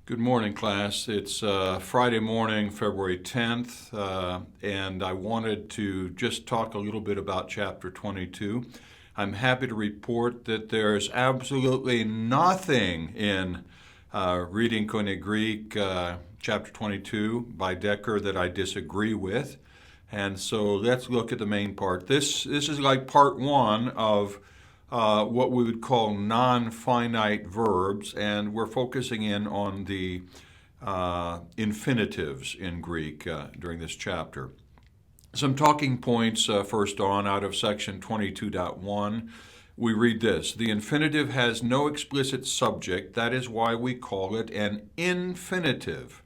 Good morning, class. It's Friday morning, February 10th, and I wanted to just talk a little bit about Chapter 22. I'm happy to report that there's absolutely nothing in Reading Koine Greek, Chapter 22 by Decker that I disagree with. And so let's look at the main part. This is like part one of what we would call non-finite verbs, and we're focusing in on the infinitives in Greek during this chapter. Some talking points first on out of section 22.1. We read this: the infinitive has no explicit subject, that is why we call it an infinitive.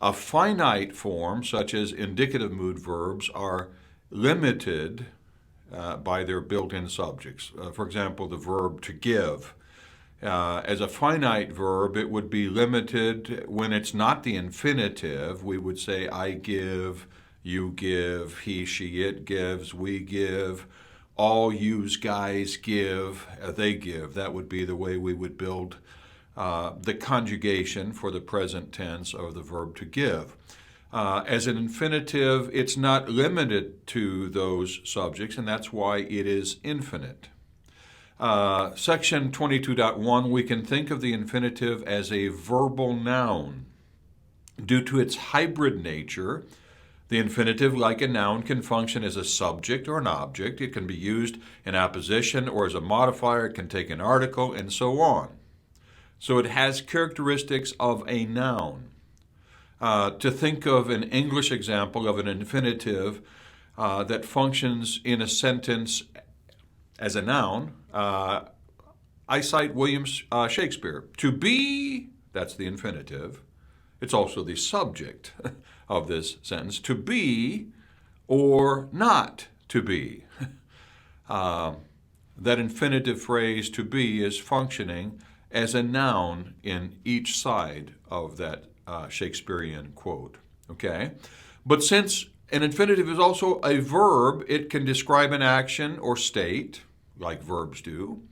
A finite form, such as indicative mood verbs, are limited by their built-in subjects. For example, the verb to give. As a finite verb, it would be limited when it's not the infinitive. We would say, I give, you give, he, she, it gives, we give, all yous guys give, they give. That would be the way we would build the conjugation for the present tense of the verb to give. As an infinitive, it's not limited to those subjects, and that's why it is infinite. Section 22.1, we can think of the infinitive as a verbal noun. Due to its hybrid nature, the infinitive, like a noun, can function as a subject or an object. It can be used in apposition or as a modifier. It can take an article, and so on. So it has characteristics of a noun. To think of an English example of an infinitive that functions in a sentence as a noun, I cite William Shakespeare. To be, that's the infinitive. It's also the subject of this sentence. To be or not to be. That infinitive phrase, to be, is functioning as a noun in each side of that Shakespearean quote. Okay? But since an infinitive is also a verb, it can describe an action or state, like verbs do.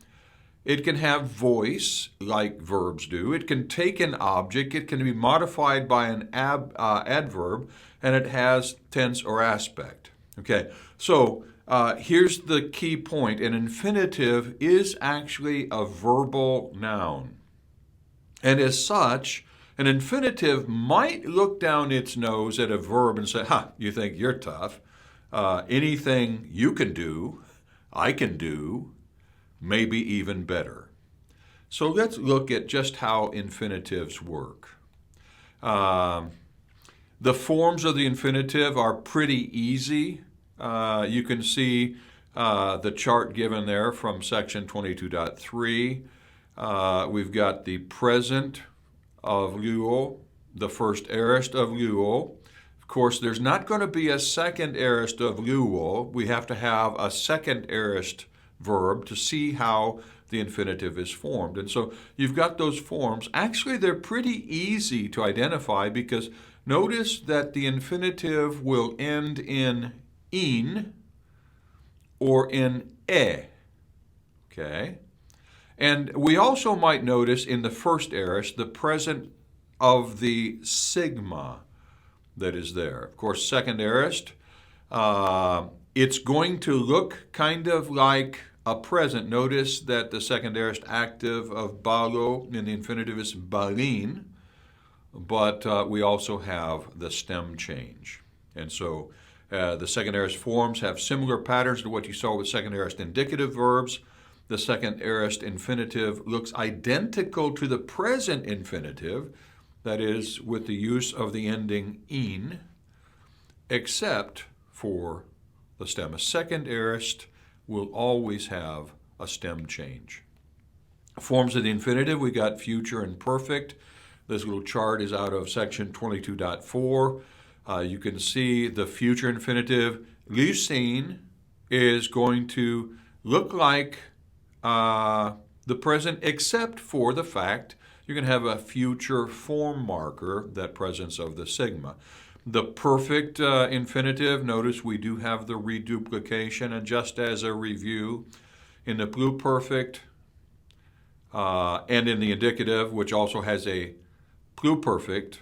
It can have voice, like verbs do. It can take an object. It can be modified by an adverb, and it has tense or aspect. Okay, so here's the key point. An infinitive is actually a verbal noun. And as such, an infinitive might look down its nose at a verb and say, you think you're tough. Anything you can do, I can do, maybe even better. So let's look at just how infinitives work. The forms of the infinitive are pretty easy. You can see the chart given there from section 22.3. We've got the present of luo, the first aorist of luo. Of course, there's not going to be a second aorist of luo. We have to have a second aorist verb to see how the infinitive is formed. And so you've got those forms. Actually, they're pretty easy to identify because notice that the infinitive will end in in or in e. Okay? And we also might notice in the first aorist the present of the sigma that is there. Of course, second aorist, it's going to look kind of like a present. Notice that the second aorist active of balo in the infinitive is balin, but we also have the stem change. And so the second aorist forms have similar patterns to what you saw with second aorist indicative verbs. The second aorist infinitive looks identical to the present infinitive, that is, with the use of the ending in, except for the stem. A second aorist will always have a stem change. Forms of the infinitive, we got future and perfect. This little chart is out of section 22.4. You can see the future infinitive, lysein, is going to look like the present, except for the fact you can have a future form marker, that presence of the sigma. The perfect infinitive, notice we do have the reduplication, and just as a review, in the pluperfect and in the indicative, which also has a pluperfect,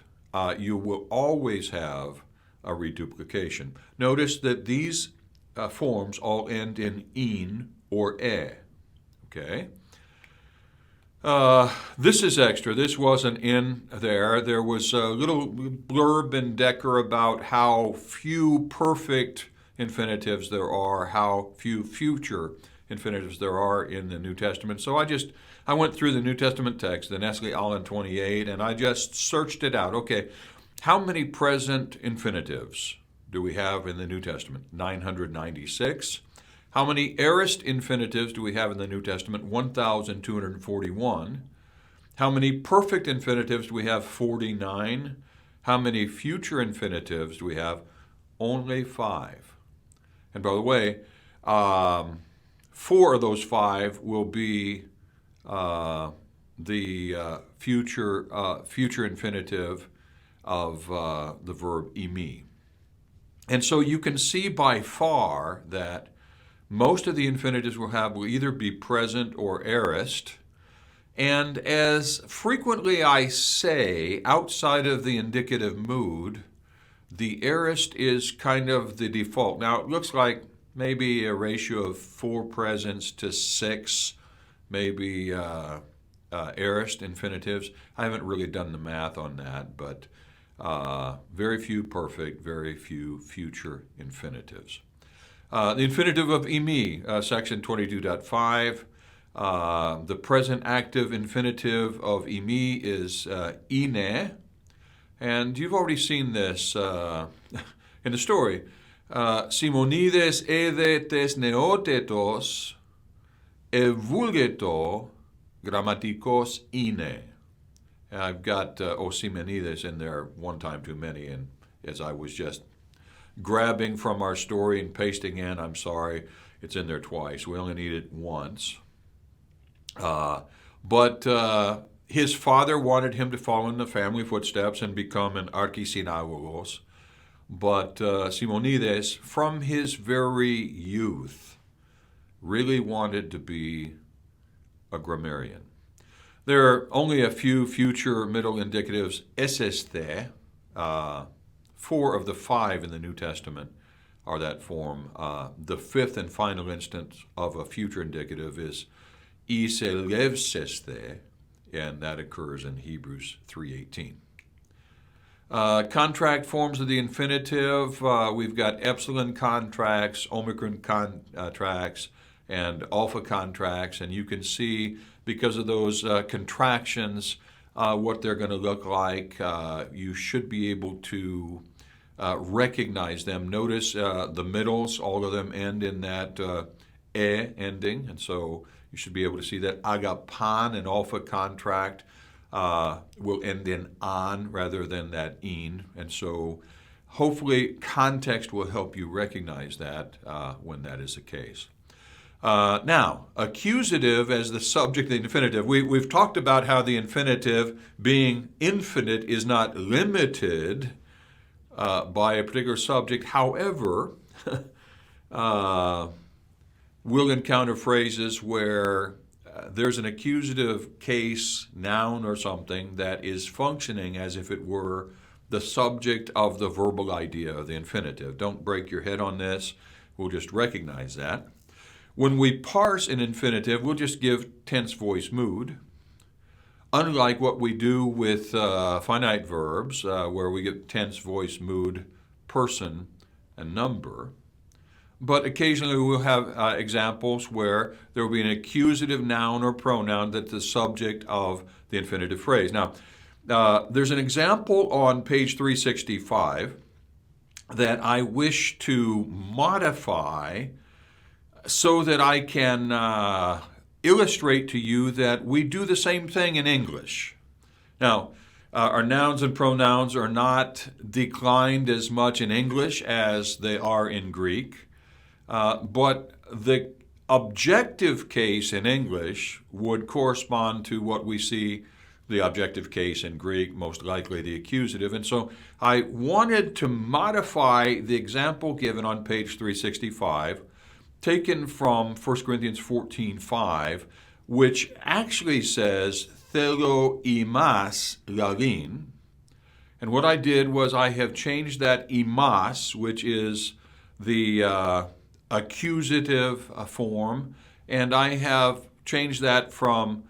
you will always have a reduplication. Notice that these forms all end in in or e. Okay? This is extra. This wasn't in there. There was a little blurb in Decker about how few perfect infinitives there are, how few future infinitives there are in the New Testament. So I went through the New Testament text, the Nestle Aland 28, and I just searched it out. Okay, how many present infinitives do we have in the New Testament? 996. How many aorist infinitives do we have in the New Testament? 1,241. How many perfect infinitives do we have? 49. How many future infinitives do we have? Only 5. And by the way, 4 of those 5 will be the future infinitive of the verb imi. And so you can see by far that most of the infinitives we'll have will either be present or aorist. And as frequently I say, outside of the indicative mood, the aorist is kind of the default. Now, it looks like maybe a ratio of 4 presents to 6, maybe aorist infinitives. I haven't really done the math on that, but very few perfect, very few future infinitives. The infinitive of imi, section 22.5. The present active infinitive of imi is ine. And you've already seen this in the story. Simonides ede tes neotetos evulgeto grammatikos ine. I've got Simonides in there one time too many, and as I was just grabbing from our story and pasting in, I'm sorry, it's in there twice. We only need it once. But his father wanted him to follow in the family footsteps and become an archisynagogos. But Simonides, from his very youth, really wanted to be a grammarian. There are only a few future middle indicatives, eseste. 4 of the 5 in the New Testament are that form. The 5th and final instance of a future indicative is iselevseste, and that occurs in Hebrews 3:18. Contract forms of the infinitive, we've got epsilon contracts, omicron contracts, and alpha contracts, and you can see because of those contractions what they're going to look like. You should be able to recognize them. Notice the middles, all of them end in that e ending, and so you should be able to see that agapan, an alpha contract, will end in an rather than that in, and so hopefully context will help you recognize that when that is the case. Now, accusative as the subject of the infinitive. We've talked about how the infinitive, being infinite, is not limited by a particular subject. However, we'll encounter phrases where there's an accusative case, noun or something, that is functioning as if it were the subject of the verbal idea of the infinitive. Don't break your head on this. We'll just recognize that. When we parse an infinitive, we'll just give tense, voice, mood. Unlike what we do with finite verbs, where we get tense, voice, mood, person, and number. But occasionally we'll have examples where there will be an accusative noun or pronoun that's the subject of the infinitive phrase. Now, there's an example on page 365 that I wish to modify so that I can illustrate to you that we do the same thing in English. Now, our nouns and pronouns are not declined as much in English as they are in Greek. But the objective case in English would correspond to what we see the objective case in Greek, most likely the accusative. And so I wanted to modify the example given on page 365, taken from 1 Corinthians 14:5, which actually says, Thelo imas lalin, And what I did was I have changed that imas, which is the accusative form, and I have changed that from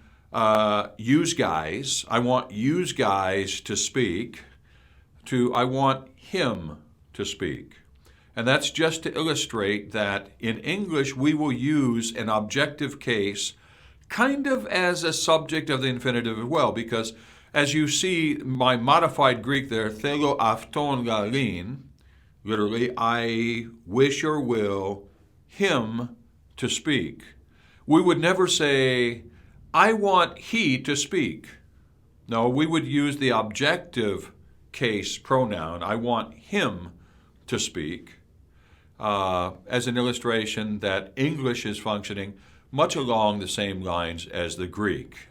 use guys, I want use guys to speak, to I want him to speak. And that's just to illustrate that in English we will use an objective case kind of as a subject of the infinitive as well, because as you see my modified Greek there, thelo afton galin, literally, I wish or will him to speak. We would never say, I want he to speak. No, we would use the objective case pronoun, I want him to speak, as an illustration that English is functioning much along the same lines as the Greek.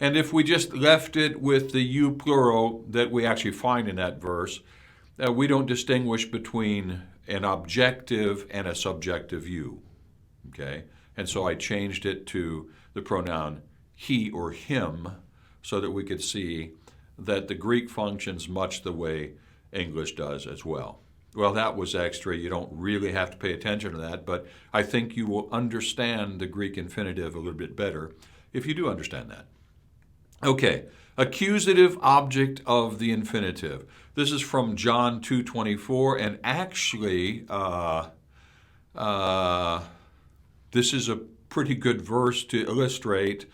And if we just left it with the you plural that we actually find in that verse, we don't distinguish between an objective and a subjective you. Okay? And so I changed it to the pronoun he or him so that we could see that the Greek functions much the way English does as well. Well, that was extra. You don't really have to pay attention to that, but I think you will understand the Greek infinitive a little bit better if you do understand that. Okay, accusative object of the infinitive. This is from John 2:24, and actually, this is a pretty good verse to illustrate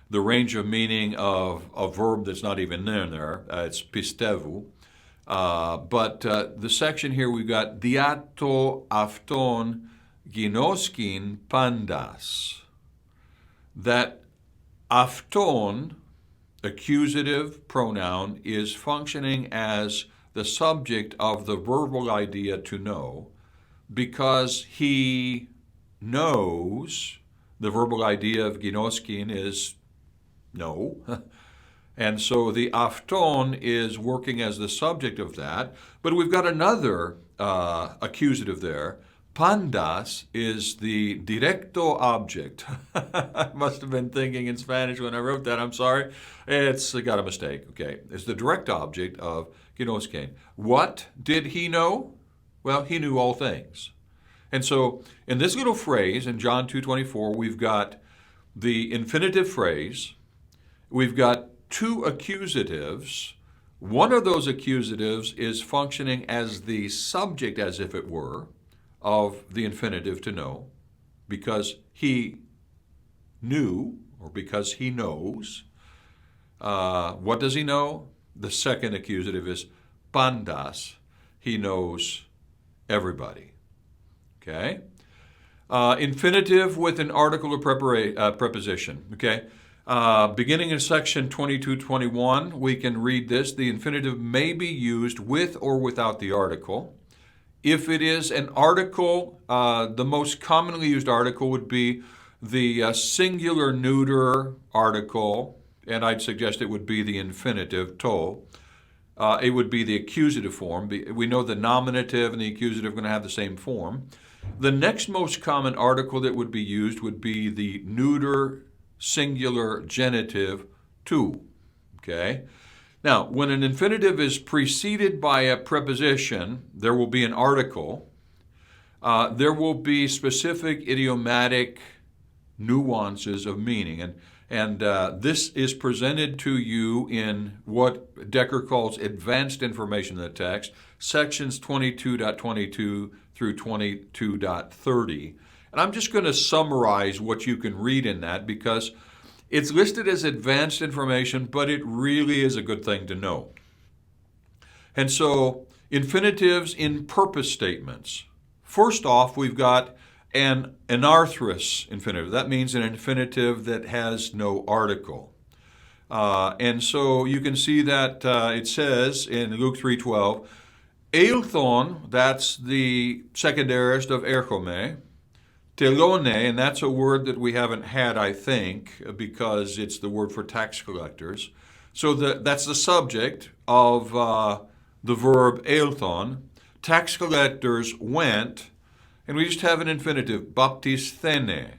the range of meaning of a verb that's not even in there. It's pistevu. But the section here we've got diato afton ginoskin pandas. That afton, accusative pronoun, is functioning as the subject of the verbal idea to know because he knows. The verbal idea of ginoskin is no. And so the afton is working as the subject of that. But we've got another accusative there. Pandas is the directo object. I must have been thinking in Spanish when I wrote that. I'm sorry. It's got a mistake. Okay. It's the direct object of ginoskin. What did he know? Well, he knew all things. And so in this little phrase in John 2:24, we've got the infinitive phrase. We've got two accusatives. One of those accusatives is functioning as the subject, as if it were, of the infinitive to know, because he knew, or because he knows. What does he know? The second accusative is pandas. He knows everybody. Okay? Infinitive with an article or preposition. Okay? Beginning in section 22:21, we can read this. The infinitive may be used with or without the article. If it is an article, the most commonly used article would be the singular neuter article, and I'd suggest it would be the infinitive, to. It would be the accusative form. We know the nominative and the accusative are going to have the same form. The next most common article that would be used would be the neuter singular genitive to. Okay? Now, when an infinitive is preceded by a preposition, there will be an article. There will be specific idiomatic nuances of meaning. And this is presented to you in what Decker calls advanced information in the text, sections 22.22 through 22.30. And I'm just going to summarize what you can read in that because it's listed as advanced information, but it really is a good thing to know. And so, infinitives in purpose statements. First off, we've got an anarthrous infinitive. That means an infinitive that has no article. And so you can see that it says in Luke 3:12, Eilthon, that's the second aorist of erchome, telone, and that's a word that we haven't had, I think, because it's the word for tax collectors. So that's the subject of the verb eilthon. Tax collectors went, and we just have an infinitive, baptisthene,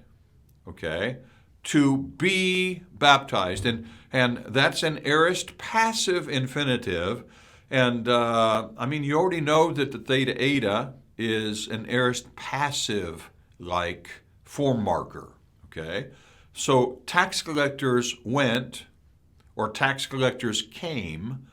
okay, to be baptized. And that's an aorist passive infinitive, And you already know that the theta eta is an aorist passive like form marker. Okay? So tax collectors went, or tax collectors came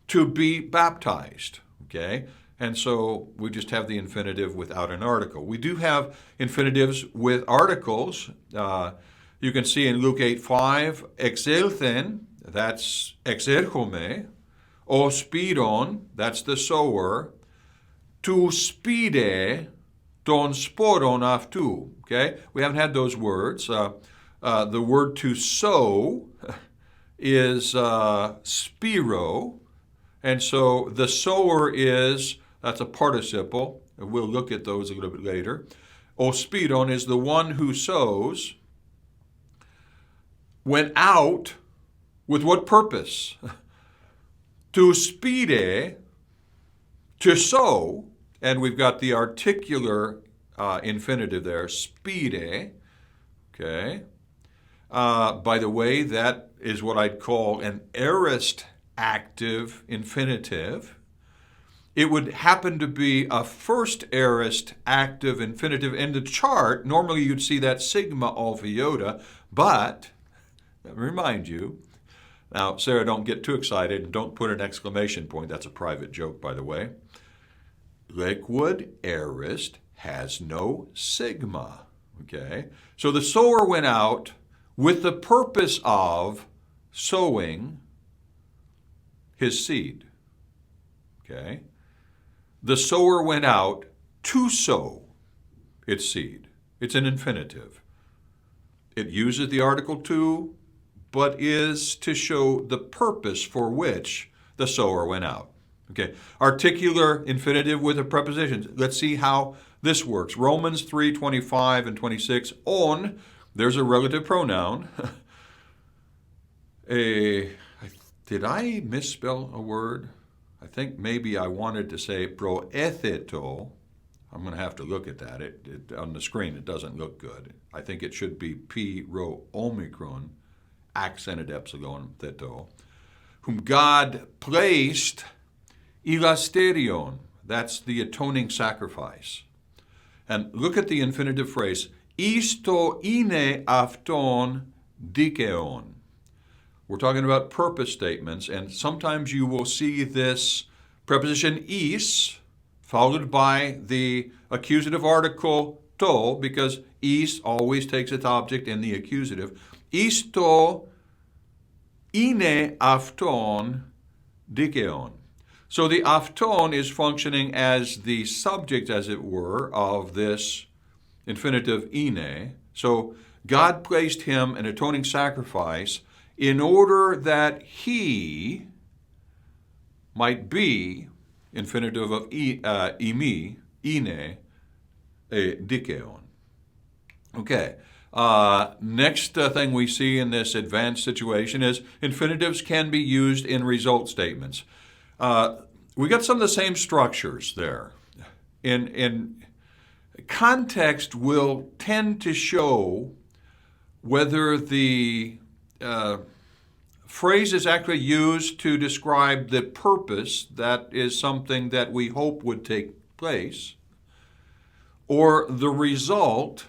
to be baptized. Okay? And so we just have the infinitive without an article. We do have infinitives with articles. You can see in Luke 8:5, exelthen, that's exerchome, o spiron, that's the sower, tu spide, ton sporon aftu. Okay, we haven't had those words. The word to sow is spiro, and so the sower that's a participle. We'll look at those a little bit later. O spiron is the one who sows. Went out with what purpose? To spide, to sow, and we've got the articular infinitive there, spide. Okay. By the way, that is what I'd call an aorist active infinitive. It would happen to be a first aorist active infinitive in the chart. Normally you'd see that sigma alpha iota, but let me remind you. Now, Sarah, don't get too excited and don't put an exclamation point. That's a private joke, by the way. Liquid aorist has no sigma. Okay? So the sower went out with the purpose of sowing his seed. Okay? The sower went out to sow its seed. It's an infinitive. It uses the article to, but is to show the purpose for which the sower went out. Okay, articular infinitive with a preposition. Let's see how this works. Romans 3:25 and 26. On, there's a relative pronoun. Did I misspell a word? I think maybe I wanted to say proetheto. I'm going to have to look at that. On the screen, it doesn't look good. I think it should be P rho omicron, accented epsilon theto, whom God placed elasterion. That's the atoning sacrifice. And look at the infinitive phrase, isto ine afton dikeon. We're talking about purpose statements, and sometimes you will see this preposition is followed by the accusative article to, because is always takes its object in the accusative. Isto ine afton dikeon. So the afton is functioning as the subject, as it were, of this infinitive ine. So God placed him an atoning sacrifice in order that he might be, infinitive of imi, ine, dikeon. Okay. Next thing we see in this advanced situation is infinitives can be used in result statements. We got some of the same structures there. In context will tend to show whether the phrase is actually used to describe the purpose, that is something that we hope would take place, or the result,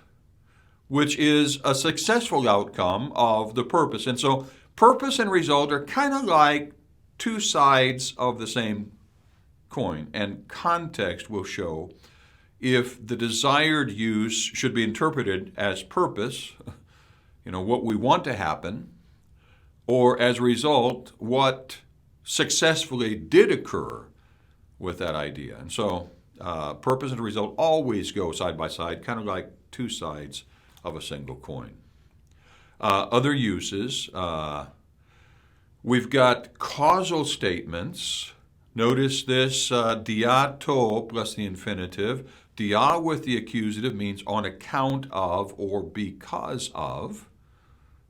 which is a successful outcome of the purpose. And so purpose and result are kind of like two sides of the same coin, and context will show if the desired use should be interpreted as purpose, what we want to happen, or as a result, what successfully did occur with that idea. And so purpose and result always go side by side, kind of like two sides of a single coin. Other uses, we've got causal statements. Notice this, dia to plus the infinitive. Dia with the accusative means on account of or because of.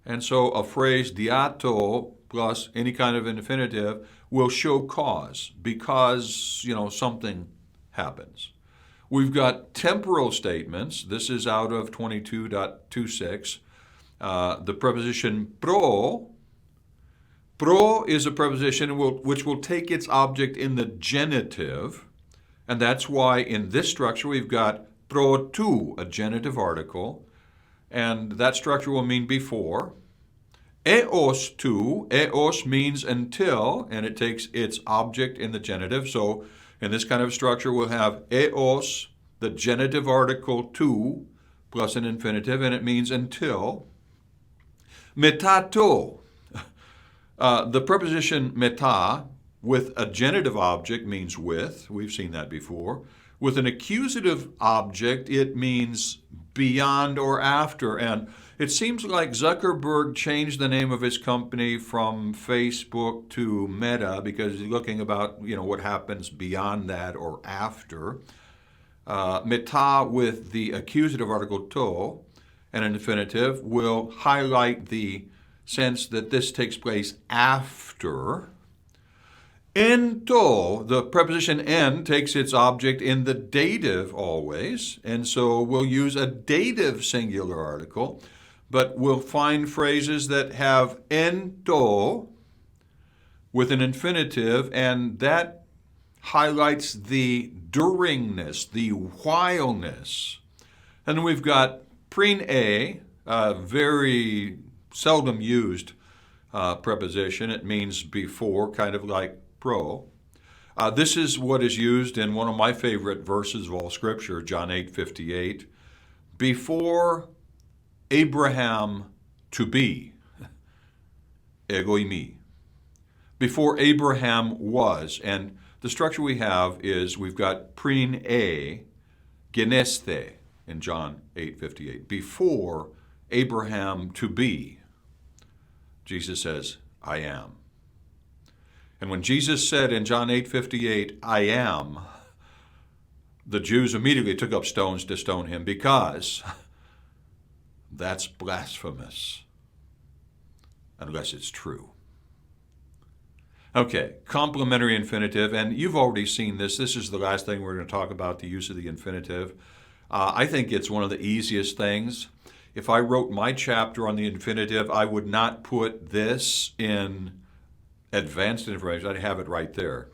And so a phrase dia to plus any kind of infinitive will show cause, because, something happens. We've got temporal statements. This is out of 22.26. The preposition pro Pro is a preposition which will take its object in the genitive, and that's why in this structure we've got pro tu, a genitive article, and that structure will mean before. Eos tu, eos means until, and it takes its object in the genitive. So in this kind of structure we'll have eos, the genitive article tu, plus an infinitive, and it means until. Metato. The preposition meta with a genitive object means with. We've seen that before. With an accusative object, it means beyond or after. And it seems like Zuckerberg changed the name of his company from Facebook to Meta because he's looking about, what happens beyond that or after. Meta with the accusative article to and an infinitive will highlight the sense that this takes place after. Ento, the preposition en takes its object in the dative always, and so we'll use a dative singular article, but we'll find phrases that have ento with an infinitive, and that highlights the duringness, the whileness. And then we've got prin a, very seldom used preposition. It means before, kind of like pro. This is what is used in one of my favorite verses of all Scripture, John 8:58. Before Abraham to be, egoimi. Before Abraham was. And the structure we have is we've got prin a, geneste in John 8:58. Before Abraham to be. Jesus says, I am. And when Jesus said in John 8:58, I am, the Jews immediately took up stones to stone him because that's blasphemous, unless it's true. Okay, complementary infinitive, and you've already seen this. This is the last thing we're going to talk about, the use of the infinitive. I think it's one of the easiest things. If I wrote my chapter on the infinitive, I would not put this in advanced information. I'd have it right there.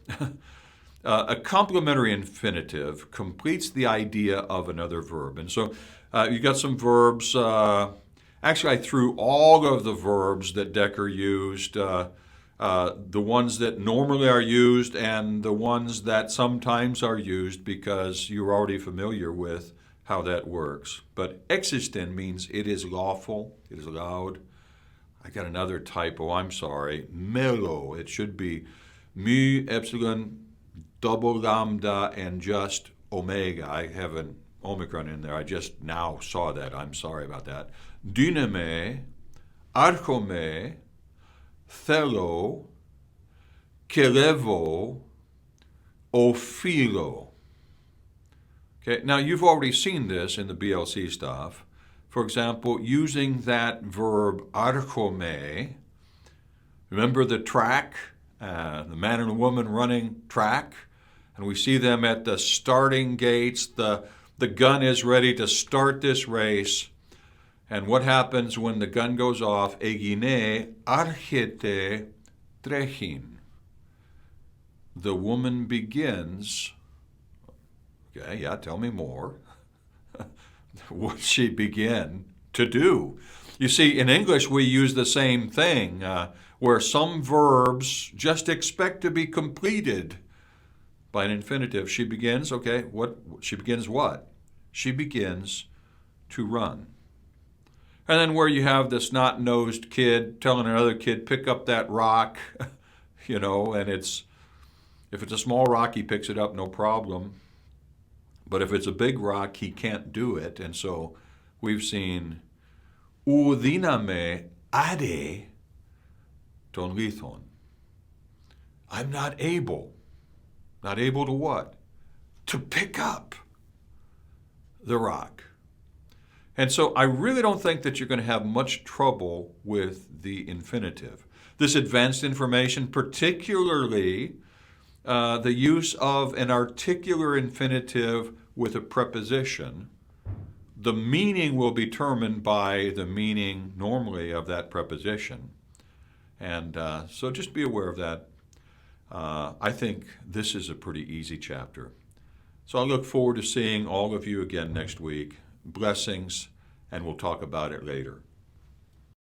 A complementary infinitive completes the idea of another verb. And so you got some verbs. Actually, I threw all of the verbs that Decker used, the ones that normally are used and the ones that sometimes are used because you're already familiar with how that works. But existen means it is lawful, it is allowed. I got another typo, I'm sorry. Melo, it should be mu, epsilon, double lambda, and just omega. I have an omicron in there. I just now saw that. I'm sorry about that. Dyname, archome, thelo, kelevo, ophilo. Okay, now you've already seen this in the BLC stuff. For example, using that verb archome, remember the track, the man and the woman running track, and we see them at the starting gates. The gun is ready to start this race, and what happens when the gun goes off? Egine archete trechin. The woman begins. Okay, yeah, tell me more. What she begin to do? You see, in English we use the same thing, where some verbs just expect to be completed by an infinitive. She begins, okay, what? She begins what? She begins to run. And then where you have this snot-nosed kid telling another kid, pick up that rock, and if it's a small rock, he picks it up, no problem. But if it's a big rock, he can't do it. And so we've seen udiname ade ton lithon. I'm not able. Not able to what? To pick up the rock. And so I really don't think that you're going to have much trouble with the infinitive. This advanced information, particularly the use of an articular infinitive with a preposition, the meaning will be determined by the meaning normally of that preposition. And so just be aware of that. I think this is a pretty easy chapter. So I look forward to seeing all of you again next week. Blessings, and we'll talk about it later.